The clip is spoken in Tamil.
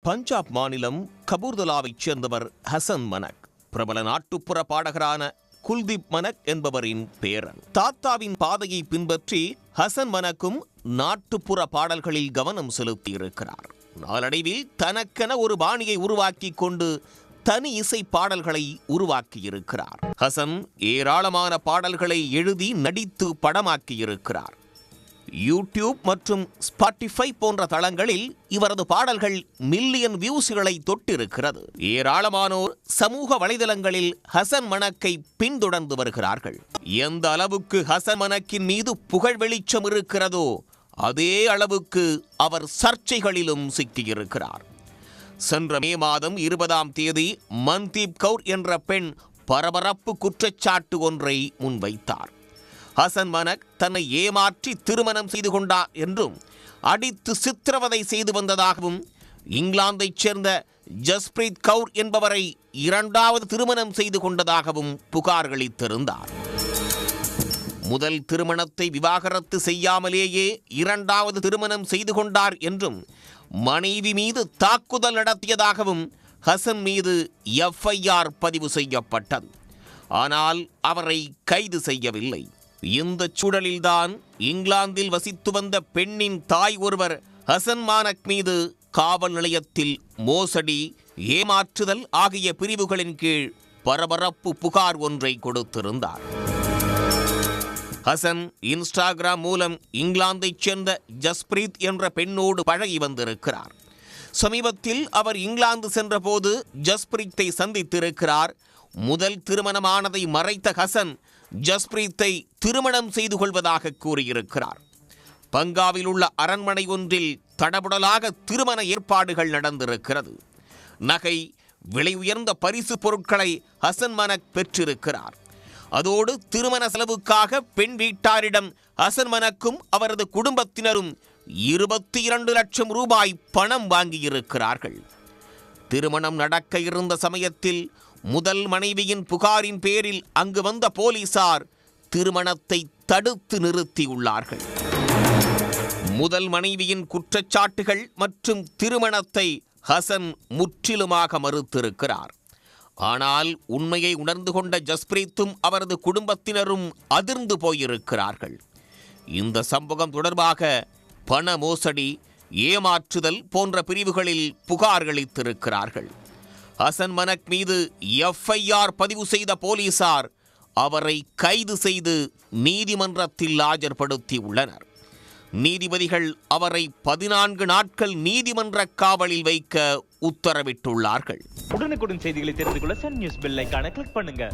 பஞ்சாப் மாநிலம் கபூர்தலாவைச் சேர்ந்தவர் ஹசன் மனக். பிரபல நாட்டுப்புற பாடகரான குல்தீப் மனக் என்பவரின் பேரன். தாத்தாவின் பாதையை பின்பற்றி ஹசன் மனக்கும் நாட்டுப்புற பாடல்களில் கவனம் செலுத்தியிருக்கிறார். நாளடைவில் தனக்கென ஒரு பாணியை உருவாக்கி கொண்டு தனி இசை பாடல்களை உருவாக்கியிருக்கிறார். ஹசன் ஏராளமான பாடல்களை எழுதி நடித்து படமாக்கியிருக்கிறார். யூடியூப் மற்றும் ஸ்பாட்டிஃபை போன்ற தளங்களில் இவரது பாடல்கள் மில்லியன் வியூஸ்களை தொட்டிருக்கிறது. ஏராளமானோர் சமூக வலைதளங்களில் ஹசன் மனக்கை பின்தொடர்ந்து வருகிறார்கள். எந்த அளவுக்கு ஹசன் மனக்கின் மீது புகழ் வெளிச்சம் இருக்கிறதோ அதே அளவுக்கு அவர் சர்ச்சைகளிலும் சிக்கியிருக்கிறார். சென்ற மே மாதம் 20ஆம் தேதி மன்தீப் கவுர் என்ற பெண் பரபரப்பு குற்றச்சாட்டு ஒன்றை முன்வைத்தார். ஹசன் மனக் தன்னை ஏமாற்றி திருமணம் செய்து கொண்டார் என்றும், அடித்து சித்திரவதை செய்து வந்ததாகவும், இங்கிலாந்தைச் சேர்ந்த ஜஸ்பிரீத் கவுர் என்பவரை 2வது திருமணம் செய்து கொண்டதாகவும் புகார்களித்திருந்தார். முதல் திருமணத்தை விவாகரத்து செய்யாமலேயே 2வது திருமணம் செய்து கொண்டார் என்றும், மனைவி மீது தாக்குதல் நடத்தியதாகவும் ஹசன் மீது எஃப்ஐஆர் பதிவு செய்யப்பட்டது. ஆனால் அவரை கைது செய்யவில்லை. இந்த சூழலில்தான் இங்கிலாந்தில் வசித்து வந்த பெண்ணின் தாய் ஒருவர் ஹசன் மனக் மீது காவல் நிலையத்தில் மோசடி, ஏமாற்றுதல் ஆகிய பிரிவுகளின் கீழ் பரபரப்பு புகார் ஒன்றை கொடுத்திருந்தார். ஹசன் இன்ஸ்டாகிராம் மூலம் இங்கிலாந்தைச் சேர்ந்த ஜஸ்பிரீத் என்ற பெண்ணோடு பழகி வந்திருக்கிறார். சமீபத்தில் அவர் இங்கிலாந்து சென்றபோது ஜஸ்பிரீத்தை சந்தித்திருக்கிறார். முதல் திருமணமானதை மறைத்த ஹசன் ஜஸ்பிரீத்தை திருமணம் செய்து கொள்வதாக கூறியிருக்கிறார். பங்காவில் உள்ள அரண்மனை ஒன்றில் தடபுடலாக திருமண ஏற்பாடுகள் நடந்திருக்கிறது. நகை, விலை உயர்ந்த பரிசு பொருட்களை ஹசன் மனக் பெற்றிருக்கிறார். அதோடு திருமண செலவுக்காக பெண் வீட்டாரிடம் ஹசன் மனக்கும் அவரது குடும்பத்தினரும் 22 லட்சம் ரூபாய் பணம் வாங்கியிருக்கிறார்கள். திருமணம் நடக்க இருந்த சமயத்தில் முதல் மனைவியின் புகாரின் பேரில் அங்கு வந்த போலீசார் திருமணத்தை தடுத்து நிறுத்தியுள்ளார்கள். முதல் மனைவியின் குற்றச்சாட்டுகள் மற்றும் திருமணத்தை ஹசன் முற்றிலுமாக மறுத்திருக்கிறார். ஆனால் உண்மையை உணர்ந்து கொண்ட ஜஸ்பிரீத்தும் அவரது குடும்பத்தினரும் அதிர்ந்து போயிருக்கிறார்கள். இந்த சம்பவம் தொடர்பாக பண மோசடி, ஏமாற்றுதல் போன்ற பிரிவுகளில் புகார்களித்திருக்கிறார்கள். ஹசன் மனக் மீது எஃப்ஐஆர் பதிவு செய்த போலீசார் அவரை கைது செய்து நீதிமன்றத்தில் ஆஜர்படுத்தியுள்ளனர். நீதிபதிகள் அவரை 14 நாட்கள் நீதிமன்ற காவலில் வைக்க உத்தரவிட்டுள்ளார்கள். உடனுக்குடன் செய்திகளை தெரிந்து கொள்ள சன் நியூஸ் பெல் ஐகானை கிளிக் பண்ணுங்க.